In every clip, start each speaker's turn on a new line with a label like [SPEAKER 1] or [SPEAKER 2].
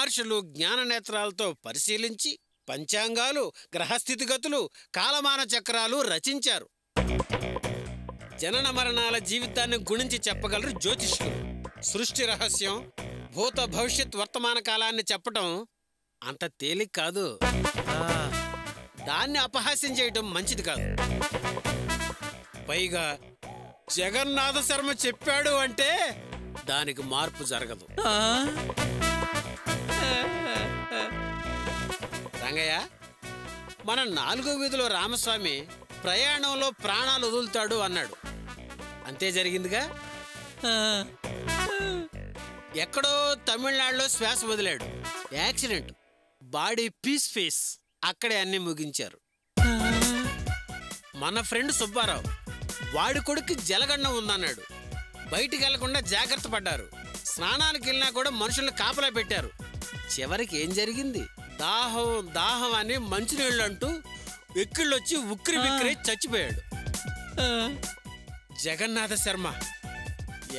[SPEAKER 1] మహర్షులు జ్ఞాననేత్రాలతో పరిశీలించి పంచాంగాలు, గ్రహస్థితిగతులు, కాలమాన చక్రాలు రచించారు. జనన మరణాల జీవితాన్ని గుణించి చెప్పగలరు జ్యోతిష్కులు. సృష్టి రహస్యం, భూత భవిష్యత్ వర్తమాన కాలాన్ని చెప్పటం అంత తేలిక కాదు. దాన్ని అపహాస్యం చేయటం మంచిది కాదు. పైగా జగన్నాథ శర్మ చెప్పాడు అంటే దానికి మార్పు జరగదు. రంగయ్య, మన 4వ వీధిలో రామస్వామి ప్రయాణంలో ప్రాణాలు వదులుతాడు అన్నాడు. అంతే జరిగిందిగా. ఎక్కడో తమిళనాడులో శ్వాస వదిలాడు. Accident, body piece face. అక్కడే అన్ని ముగించారు. మన ఫ్రెండ్ సుబ్బారావు, వాడి కొడుకు జలగండం ఉందన్నాడు. బయటికి వెళ్లకుండా జాగ్రత్త పడ్డారు. స్నానానికి వెళ్ళినా కూడా మనుషుల్ని కాపలా పెట్టారు. చివరికి ఏం జరిగింది? దాహం దాహం అని మంచినీళ్ళు అంటూ ఎక్కిళ్ళొచ్చి ఉక్కిరి బిక్కిరి చచ్చిపోయాడు. జగన్నాథ శర్మ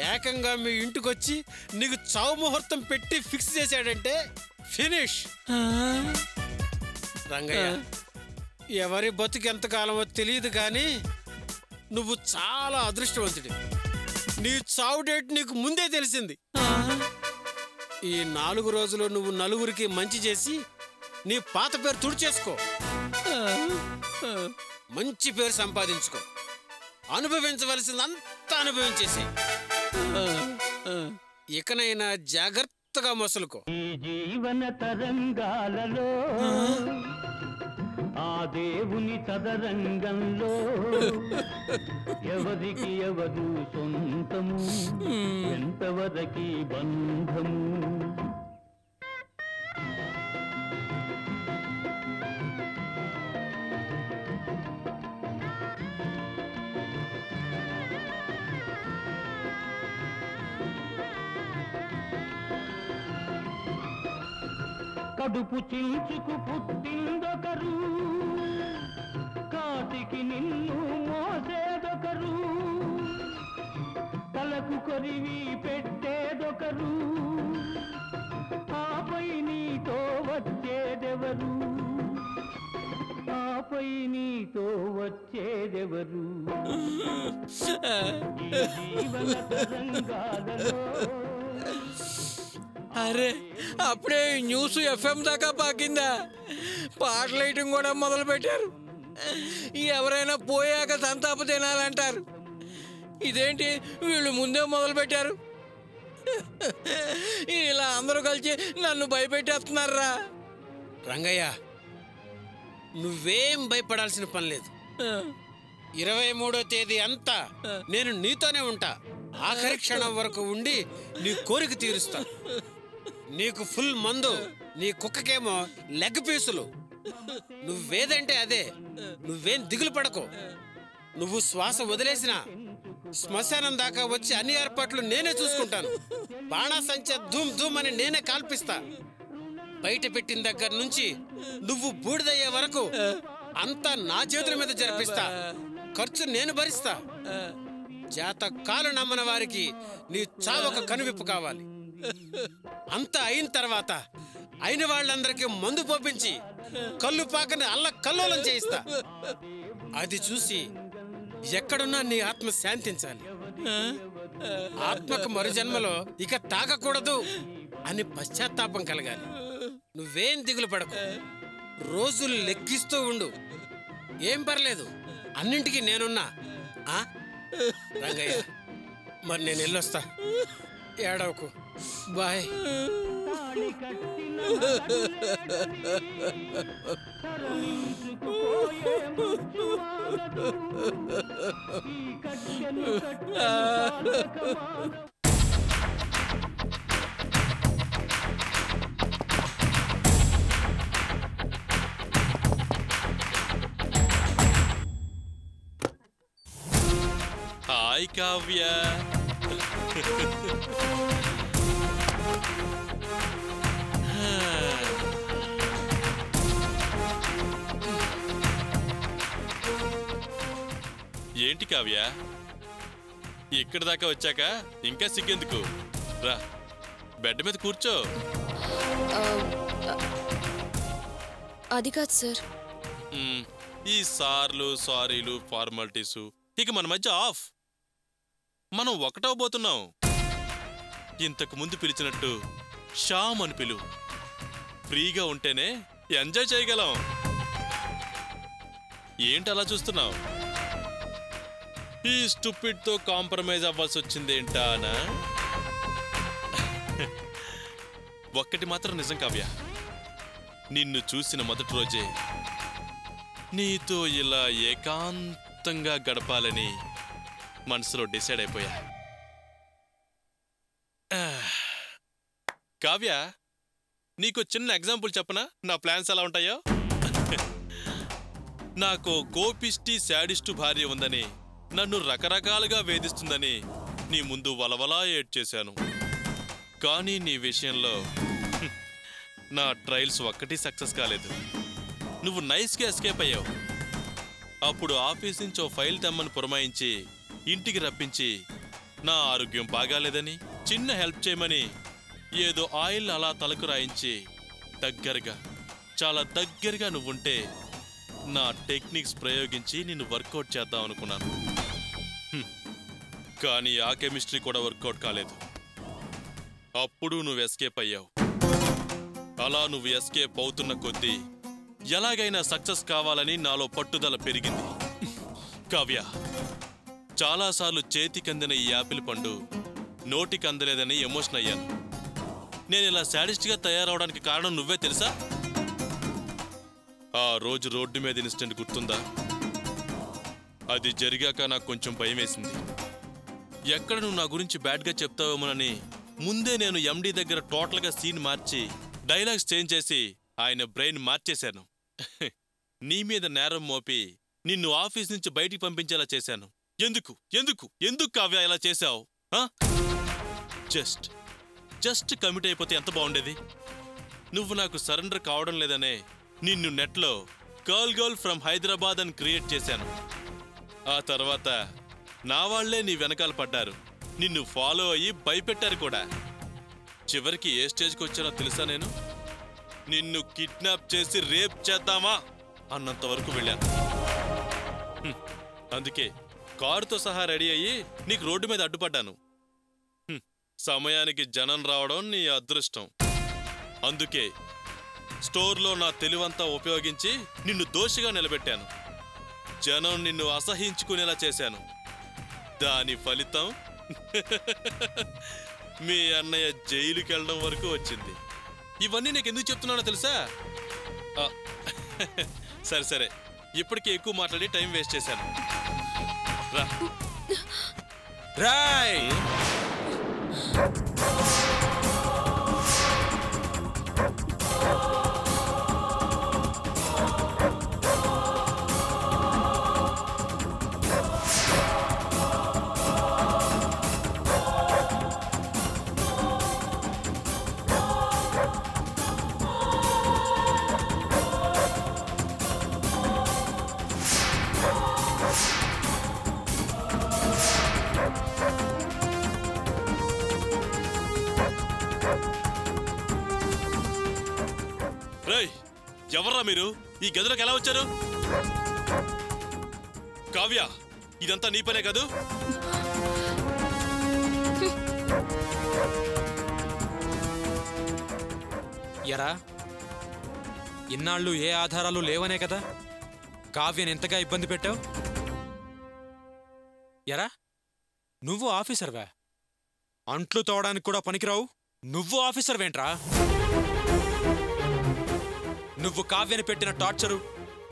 [SPEAKER 1] ఏకంగా మీ ఇంటికొచ్చి నీకు చావు ముహూర్తం పెట్టి ఫిక్స్ చేశాడంటే ఫినిష్. రంగయ్య, ఎవరి బతుకు ఎంతకాలమో తెలియదు కానీ నువ్వు చాలా అదృష్టవంతుడి. నీ చావు డేట్ నీకు ముందే తెలిసింది. ఈ 4 రోజులు నువ్వు నలుగురికి మంచి చేసి నీ పాత పేరు తుడిచేసుకో, మంచి పేరు సంపాదించుకో. అనుభవించవలసిందంతా అనుభవించేసి ఇకనైనా జాగ్రత్తగా మసులుకో.
[SPEAKER 2] జీవన తరంగాలలో ఆ దేవుని చదరంగంలో ఎవరికి ఎవరు సొంతము, ఎంతవరకి బంధము. కడుపు చించుకు పుట్టిందొకరు, కాటికి నిన్ను మోసేదొకరు, తలకు కొరివి పెట్టేదొకరు, ఆపై నీతో వచ్చేదెవరు, ఆపై నీతో వచ్చేదెవరు. జీవన తరంగాలలో.
[SPEAKER 3] అరే, అప్పుడే న్యూస్ FM దాకా పాకిందా? పాటలు వేయటం కూడా మొదలు పెట్టారు. ఎవరైనా పోయాక సంతాప తినాలంటారు. ఇదేంటి వీళ్ళు ముందే మొదలు పెట్టారు? ఇలా అందరూ కలిసి నన్ను భయపెట్టేస్తున్నారా?
[SPEAKER 1] రంగయ్య, నువ్వేం భయపడాల్సిన పని లేదు. 23వ తేదీ అంతా నేను నీతోనే ఉంటా. ఆఖరి క్షణం వరకు ఉండి నీ కోరిక తీరుస్తా. నీకు ఫుల్ మందు, నీ కుక్కకేమో లెగ్ పీసులు. నువ్వేదంటే అదే. నువ్వేం దిగులు పడకు. నువ్వు శ్వాస వదిలేసినా శ్మశానం దాకా వచ్చి అన్ని ఏర్పాట్లు నేనే చూసుకుంటాను. బాణాసంచ ధూమ్ ధూమ్ అని నేనే కాల్పిస్తా. బయట పెట్టిన దగ్గర నుంచి నువ్వు బూడిదయ్యే వరకు అంతా నా చేతుల మీద జరిపిస్తా. ఖర్చు నేను భరిస్తా. జాతకాలు నమ్మని వారికి నీ చావొక కనువిప్పు కావాలి. అంతా అయిన తర్వాత అయిన వాళ్ళందరికీ మందు పోపించి కళ్ళు పాకని కల్లోలం చేయిస్తా. అది చూసి ఎక్కడున్నా నీ ఆత్మ శాంతించాలి. ఆత్మకు మరు జన్మలో ఇక తాగకూడదు అని పశ్చాత్తాపం కలగాలి. నువ్వేం దిగులు పడకు. రోజులు లెక్కిస్తూ ఉండు. ఏం పర్లేదు, అన్నింటికి నేనున్నా. రంగయ్య, మరి నేను వెళ్ళొస్తా. ఏడవకు. బాయ్.
[SPEAKER 4] హాయ్ కావ్య. ఏంటి కావ్య, ఇక్కడ దాకా వచ్చాక ఇంకా సిగ్గెందుకు? రా, బెడ్ మీద కూర్చో.
[SPEAKER 5] అది కాదు సార్.
[SPEAKER 4] ఈ సార్లు సారీలు ఫార్మాలిటీసు ఇక మన మధ్య ఆఫ్. మనం ఒకటవబోతున్నాం. ఇంతకు ముందు పిలిచినట్టు శ్యామ్ అని పిలు. ఫ్రీగా ఉంటేనే ఎంజాయ్ చేయగలం. ఏంటి అలా చూస్తున్నావు? ఈ స్టూపిడ్ తో కాంప్రమైజ్ అవ్వాల్సి వచ్చిందేంటానా? ఒక్కటి మాత్రం నిజం కావ్య, నిన్ను చూసిన మొదటి రోజే నీతో ఇలా ఏకాంతంగా గడపాలని మనసులో డిసైడ్ అయిపోయా. కావ్య, నీకు చిన్న ఎగ్జాంపుల్ చెప్పనా నా ప్లాన్స్ ఎలా ఉంటాయో? నాకు కోపిష్టి శాడిస్టు భార్య ఉందని, నన్ను రకరకాలుగా వేధిస్తుందని నీ ముందు వలవలా ఏడ్చేశాను. కానీ నీ విషయంలో నా ట్రయల్స్ ఒక్కటి సక్సెస్ కాలేదు. నువ్వు నైస్గా ఎస్కేప్ అయ్యావు. అప్పుడు ఆఫీస్ నుంచి ఓ ఫైల్ తెమ్మని పురమాయించి ఇంటికి రప్పించి నా ఆరోగ్యం బాగాలేదని చిన్న హెల్ప్ చేయమని ఏదో ఆయిల్ అలా తలకు రాయించి దగ్గరగా, చాలా దగ్గరగా నువ్వుంటే నా టెక్నిక్స్ ప్రయోగించి నిన్ను వర్కౌట్ చేద్దాం అనుకున్నాను. కానీ ఆ కెమిస్ట్రీ కూడా వర్కౌట్ కాలేదు. అప్పుడు నువ్వు ఎస్కేప్ అయ్యావు. అలా నువ్వు ఎస్కేప్ అవుతున్న కొద్దీ ఎలాగైనా సక్సెస్ కావాలని నాలో పట్టుదల పెరిగింది. కావ్య, చాలాసార్లు చేతికందిన ఈ యాపిల్ పండు నోటికి అందలేదని ఎమోషన్ అయ్యాను. నేను ఇలా శాడిస్ట్గా తయారవడానికి కారణం నువ్వే తెలుసా? ఆ రోజు రోడ్డు మీద ఇన్సిడెంట్ గుర్తుందా? అది జరిగాక నాకు కొంచెం భయం వేసింది. ఎక్కడ నువ్వు నా గురించి బ్యాడ్గా చెప్తావేమోనని ముందే నేను ఎండీ దగ్గర టోటల్గా సీన్ మార్చి డైలాగ్స్ చేంజ్ చేసి ఆయన బ్రెయిన్ మార్చేశాను. నీ మీద నేరం మోపి నిన్ను ఆఫీస్ నుంచి బయటికి పంపించేలా చేశాను. ఎందుకు ఎందుకు ఎందుకు కావ్య ఇలా చేశావు? జస్ట్ కమిట్ అయిపోతే ఎంత బాగుండేది. నువ్వు నాకు సరెండర్ కావడం లేదనే నిన్ను నెట్లో గర్ల్ ఫ్రమ్ హైదరాబాద్ అని క్రియేట్ చేశాను. ఆ తర్వాత నా వాళ్లే నీ వెనకాల పడ్డారు, నిన్ను ఫాలో అయ్యి భయపెట్టారు కూడా. చివరికి ఏ స్టేజ్కి వచ్చానో తెలుసా? నేను నిన్ను కిడ్నాప్ చేసి రేప్ చేద్దామా అన్నంత వరకు వెళ్ళాను. అందుకే కారుతో సహా రెడీ అయ్యి నీకు రోడ్డు మీద అడ్డుపడ్డాను. సమయానికి జనం రావడం నీ అదృష్టం. అందుకే స్టోర్లో నా తెలివంతా ఉపయోగించి నిన్ను దోషిగా నిలబెట్టాను. జనం నిన్ను అసహించుకునేలా చేశాను. దాని ఫలితం మీ అన్నయ్య జైలుకి వెళ్ళడం వరకు వచ్చింది. ఇవన్నీ నీకు ఎందుకు చెప్తున్నానో తెలుసా? సరే ఇప్పటికే ఎక్కువ మాట్లాడి టైం వేస్ట్ చేశాను. రా
[SPEAKER 3] రాయ్.
[SPEAKER 4] ఎవర్రా మీరు? ఈ గదిలోకి ఎలా వచ్చారు? కావ్య, ఇదంతా నీ పనే కాదు?
[SPEAKER 6] ఎరా, ఇన్నాళ్ళు ఏ ఆధారాలు లేవనే కదా కావ్యని ఎంతగా ఇబ్బంది పెట్టావు? ఎరా, నువ్వు ఆఫీసర్వా? అంట్లు తోవడానికి కూడా పనికిరావు నువ్వు ఆఫీసర్వేంట్రా? నువ్వు కావ్యని పెట్టిన టార్చరు,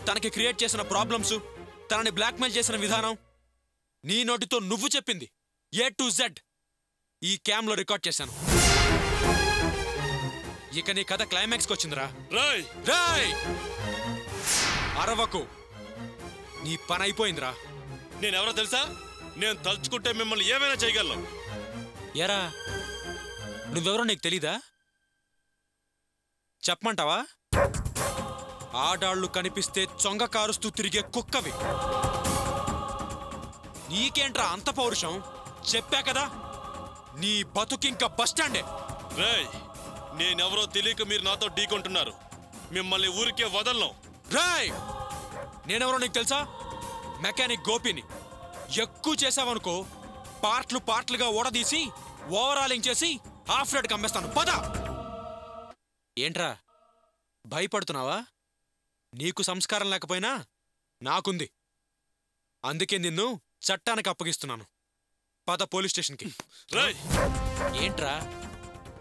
[SPEAKER 6] తనకి క్రియేట్ చేసిన ప్రాబ్లమ్స్, తనని బ్లాక్మెయిల్ చేసిన విధానం నీ నోటితో నువ్వు చెప్పింది A to Z ఈ క్యామ్లో రికార్డ్ చేశాను. ఇక నీ కథ క్లైమాక్స్కి వచ్చిందిరా. రాయ్, అరవకు, నీ పని అయిపోయిందిరా.
[SPEAKER 4] నేనెవరో తెలుసా? నేను తలుచుకుంటే మిమ్మల్ని ఏమైనా చేయగలను.
[SPEAKER 6] ఎరా, నువ్వెవరో నీకు తెలీదా? చెప్పమంటావా? ఆడాళ్ళు కనిపిస్తే చొంగ కారుస్తూ తిరిగే కుక్కవి. నీకేంట్రా అంత పౌరుషం? చెప్పా కదా, నీ బతుకింక బస్టాండే.
[SPEAKER 4] రేయ్, నేనెవరో తెలియక మీరు నాతో ఢీకొంటున్నారు. మిమ్మల్ని ఊరికే వదలను.
[SPEAKER 6] రాయ్, నేనెవరో నీకు తెలుసా? మెకానిక్ గోపిని. ఎక్కువ చేసావనుకో పార్ట్లుగా ఓడదీసి ఓవరాలింగ్ చేసి హాఫ్ రేట్కి అమ్మేస్తాను. పద. ఏంట్రా భయపడుతున్నావా? నీకు సంస్కారం లేకపోయినా నాకుంది. అందుకే నిన్ను చట్టానికి అప్పగిస్తున్నాను. పద పోలీస్ స్టేషన్కి.
[SPEAKER 4] రాయ్,
[SPEAKER 6] ఏంట్రా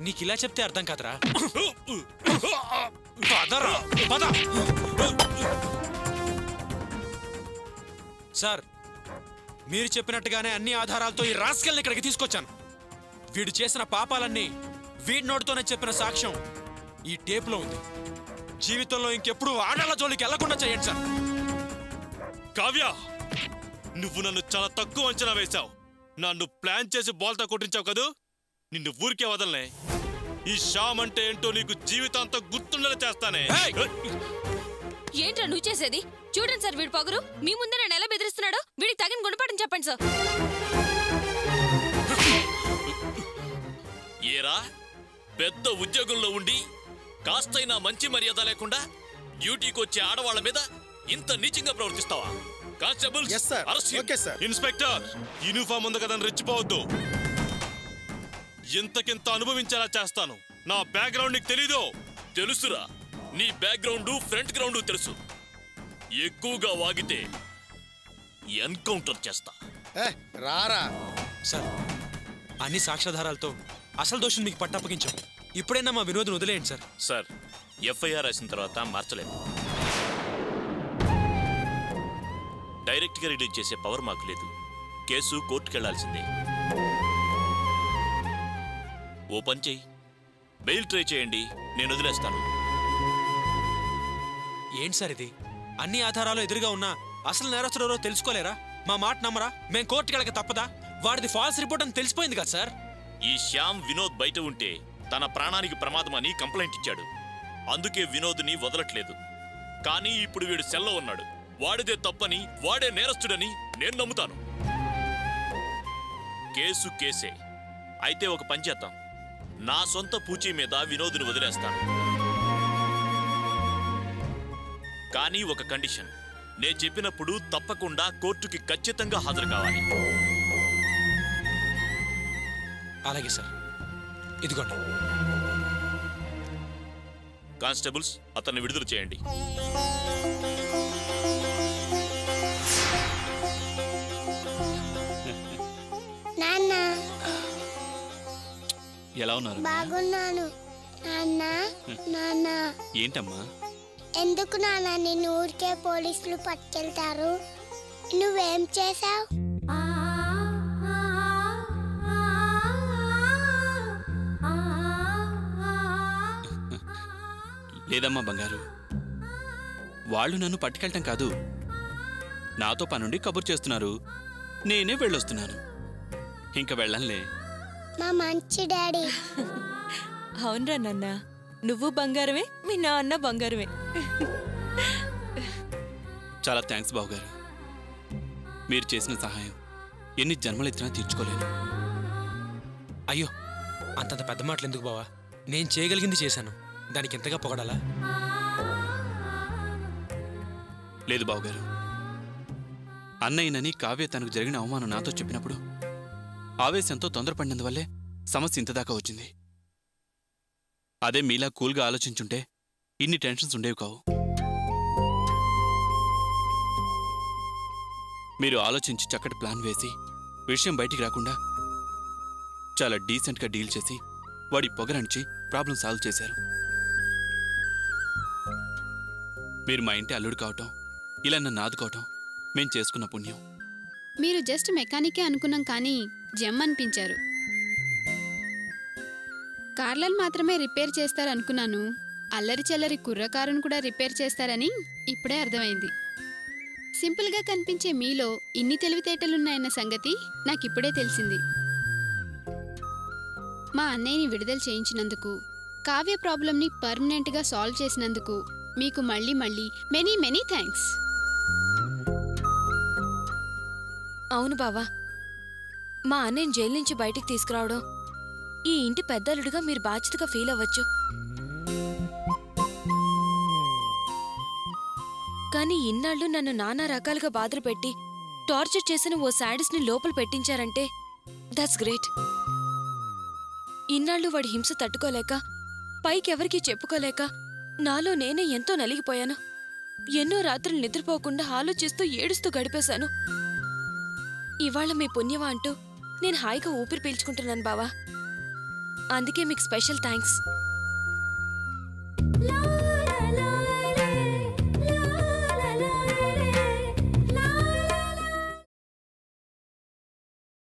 [SPEAKER 6] నీకిలా చెప్తే అర్థం కాదురా. పదరా, పద. సార్, మీరు చెప్పినట్టుగానే అన్ని ఆధారాలతో ఈ రాస్కెల్ని ఇక్కడికి తీసుకొచ్చాను. వీడు చేసిన పాపాలన్నీ వీడి నోటితోనే చెప్పిన సాక్ష్యం ఈ టేపులో ఉంది. జీవితంలో ఇంకెప్పుడు ఆడాళ్ళ జోలికి వెళ్లకుండా చేయండి సార్.
[SPEAKER 4] కావ్య, నువ్వు నన్ను చాలా తక్కువ అంచనా వేశావు. నన్ను ప్లాన్ చేసి బాల్తో కొట్టించావు కదూ. నిన్ను ఊరికే వదలనే. ఈ శ్యామ్ అంటే ఏంటో నీకు జీవితాంతం గుర్తుండలే చేస్తానే.
[SPEAKER 5] ఏంట్రా నువ్వు చేసేది? చూడండి సార్, వీడి పొగరు. మీ ముందే నేను ఎలా బెదిరిస్తున్నాడో వీడికి తగిన గుణపాఠం చెప్పండి సార్.
[SPEAKER 7] ఏరా, పెద్ద ఉద్యోగంలో ఉండి కాస్తైనా మంచి మర్యాద లేకుండా డ్యూటీకి వచ్చే ఆడవాళ్ల మీద ఇంత నీచంగా ప్రవర్తిస్తావా? కానిస్టేబుల్,
[SPEAKER 4] ఇన్స్పెక్టర్, యూనిఫామ్ ఉంది కదా, రెచ్చిపోవద్దు. ఇంతకింత అనుభవించేలా చేస్తాను. నా బ్యాక్గ్రౌండ్ నీకు తెలీదు.
[SPEAKER 7] తెలుసురా, నీ బ్యాక్గ్రౌండ్ ఫ్రంట్ గ్రౌండ్ తెలుసు. ఎక్కువగా వాగితే ఎన్కౌంటర్ చేస్తా.
[SPEAKER 1] రారా
[SPEAKER 6] సార్, అన్ని సాక్ష్యాధారాలతో అసలు దోషం మీకు పట్టప్పగించాం. ఇప్పుడైనా మా వినోద్ను వదిలేయండి సార్.
[SPEAKER 7] సార్, ఎఫ్ఐఆర్ రాసిన తర్వాత మార్చలేదు. డైరెక్ట్గా రిలీజ్ చేసే పవర్ మాకు లేదు. కేసు కోర్టుకెళ్లాల్సిందే. ఓ పని చెయ్యి, బెయిల్ ట్రై చేయండి, నేను వదిలేస్తాను.
[SPEAKER 6] ఏంటి సార్ ఇది? అన్ని ఆధారాలు ఎదురుగా ఉన్నా అసలు నేరస్తుడెవరో తెలుసుకోలేరా? మా మాట నమ్మరా? మేం కోర్టుకెళ్ళక తప్పదా? వాడిది ఫాల్స్ రిపోర్ట్ అని తెలిసిపోయింది కదా సార్.
[SPEAKER 7] ఈ శ్యామ్ వినోద్ బయట ఉంటే తన ప్రాణానికి ప్రమాదమని కంప్లైంట్ ఇచ్చాడు. అందుకే వినోద్ని వదలట్లేదు. కానీ ఇప్పుడు వీడు సెల్లో ఉన్నాడు. వాడిదే తప్పని, వాడే నేరస్తుడని నేను నమ్ముతాను. కేసు కేసే అయితే ఒక పని చేద్దాం. నా సొంత పూచీ మీద వినోద్ని వదిలేస్తాను. కానీ ఒక కండిషన్. నేను చెప్పినప్పుడు తప్పకుండా కోర్టుకి ఖచ్చితంగా హాజరు కావాలి.
[SPEAKER 6] అలాగే సార్. ఇదిగోండి.
[SPEAKER 7] కానిస్టేబుల్స్, అతన్ని విడుదల చేయండి.
[SPEAKER 8] నాన్న,
[SPEAKER 7] ఎలా ఉన్నారు?
[SPEAKER 8] బాగున్నాను. నాన్న, నాన్న.
[SPEAKER 7] ఏంటమ్మా?
[SPEAKER 8] ఎందుకు నాన్న నిన్ను ఊరికే పోలీసులు పట్టుకెళ్తారు? నువ్వేం చేశావు?
[SPEAKER 9] లేదమ్మా బంగారు, వాళ్ళు నన్ను పట్టుకెళ్ళటం కాదు, నాతో పనుండి కబుర్ చేస్తున్నారు. నేనే వెళ్ళొస్తున్నాను. ఇంక వెళ్ళంలే.
[SPEAKER 8] మా మంచి డాడీ.
[SPEAKER 5] అవునరా నాన్న, నువ్వు బంగారమే, మీ నాన్న బంగారమే.
[SPEAKER 9] చాలా థ్యాంక్స్ బావగారు. మీరు చేసిన సహాయం ఎన్ని జన్మలెత్తినా తీర్చుకోలేను.
[SPEAKER 6] అయ్యో, అంతంత పెద్ద మాటలు ఎందుకు బావా? నేను చేయగలిగింది చేశాను. దానికి ఎంతగా పొగడాలా?
[SPEAKER 9] లేదు బావగారు, అన్నయ్యనని కావ్య తనకు జరిగిన అవమానం నాతో చెప్పినప్పుడు ఆవేశంతో తొందరపడినందువల్లే సమస్య ఇంతదాకా వచ్చింది. అదే మీలా కూల్గా ఆలోచించుంటే ఇన్ని టెన్షన్స్ ఉండేవి కావు. మీరు ఆలోచించి చక్కటి ప్లాన్ వేసి విషయం బయటికి రాకుండా చాలా డీసెంట్గా డీల్ చేసి వాడి పొగరంచి ప్రాబ్లం సాల్వ్ చేశారు. మీరు మా ఇంటి అల్లుడు కావటం, ఇలా నన్ను ఆదుకోవటం మేం చేసుకున్న పుణ్యం.
[SPEAKER 10] మీరు జస్ట్ మెకానికే అనుకున్నాం కానీ జెమ్ అనిపించారు. కార్లను మాత్రమే రిపేర్ చేస్తారనుకున్నాను. అల్లరి చల్లరి కుర్రకారును కూడా రిపేర్ చేస్తారని ఇప్పుడే అర్థమైంది. సింపుల్గా కనిపించే మీలో ఇన్ని తెలివితేటలున్నాయన్న సంగతి నాకిప్పుడే తెలిసింది. మా అన్నయ్యని విడుదల చేయించినందుకు, కావ్య ప్రాబ్లంని పర్మనెంట్గా సాల్వ్ చేసినందుకు మీకు మళ్ళీ మళ్ళీ మెనీ మెనీ థ్యాంక్స్.
[SPEAKER 5] అవును బావా, మా అన్నయ్యని జైలు నుంచి బయటికి తీసుకురావడం ఈ ఇంటి పెద్దలుడుగా మీరు బాధ్యతగా ఫీల్ అవ్వచ్చు. కానీ ఇన్నాళ్ళు నన్ను నానా రకాలుగా బాధలు పెట్టి టార్చర్ చేసిన ఓ శాడిస్ట్ని లోపల పెట్టించారంటే దట్స్ గ్రేట్. ఇన్నాళ్ళు వాడి హింస తట్టుకోలేక పైకెవరికీ చెప్పుకోలేక నాలో నేనే ఎంతో నలిగిపోయాను. ఎన్నో రాత్రులు నిద్రపోకుండా ఆలోచిస్తూ ఏడుస్తూ గడిపేశాను. ఇవాళ మీ పుణ్యమా అంటూ నేను హాయిగా ఊపిరి పీల్చుకుంటున్నాను బావా. అందుకే మీకు స్పెషల్ థ్యాంక్స్.